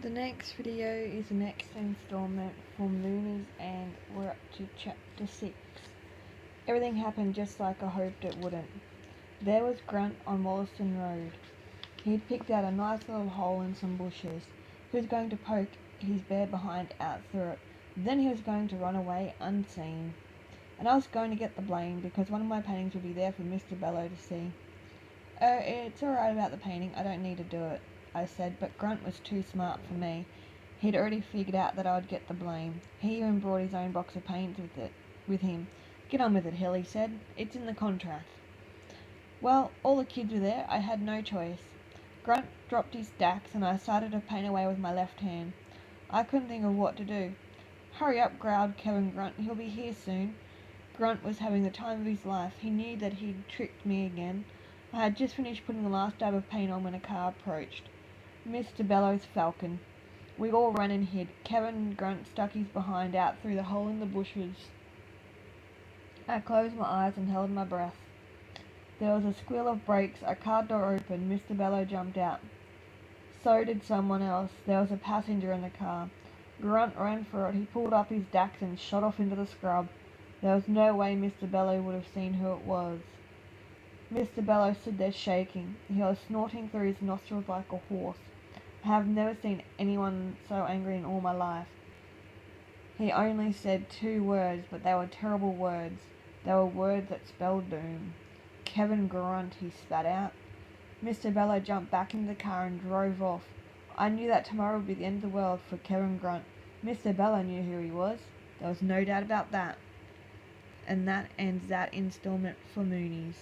The next video is the next installment for Moonies, and we're up to chapter 6. Everything happened just like I hoped it wouldn't. There was Grunt on Wollaston Road. He'd picked out a nice little hole in some bushes. He was going to poke his bare behind out through it. Then he was going to run away unseen. And I was going to get the blame because one of my paintings would be there for Mr. Bellow to see. "Oh, it's alright about the painting, I don't need to do it," I said, but Grunt was too smart for me. He'd already figured out that I would get the blame. He even brought his own box of paints with him. "Get on with it, Hill," he said. "It's in the contract." Well, all the kids were there. I had no choice. Grunt dropped his stacks and I started to paint away with my left hand. I couldn't think of what to do. "Hurry up," growled Kevin Grunt. "He'll be here soon." Grunt was having the time of his life. He knew that he'd tricked me again. I had just finished putting the last dab of paint on when a car approached. Mr. Bellow's Falcon. We all ran and hid. Kevin Grunt stuck his behind out through the hole in the bushes. I closed my eyes and held my breath. There was a squeal of brakes, a car door opened, Mr. Bellow jumped out. So did someone else. There was a passenger in the car. Grunt ran for it. He pulled up his dacks and shot off into the scrub. There was no way Mr. Bellow would have seen who it was. Mr. Bellow stood there shaking. He was snorting through his nostrils like a horse. I have never seen anyone so angry in all my life. He only said 2 words, but they were terrible words. They were words that spelled doom. "Kevin Grunt," he spat out. Mr. Bellow jumped back into the car and drove off. I knew that tomorrow would be the end of the world for Kevin Grunt. Mr. Bellow knew who he was. There was no doubt about that. And that ends that installment for Moonies.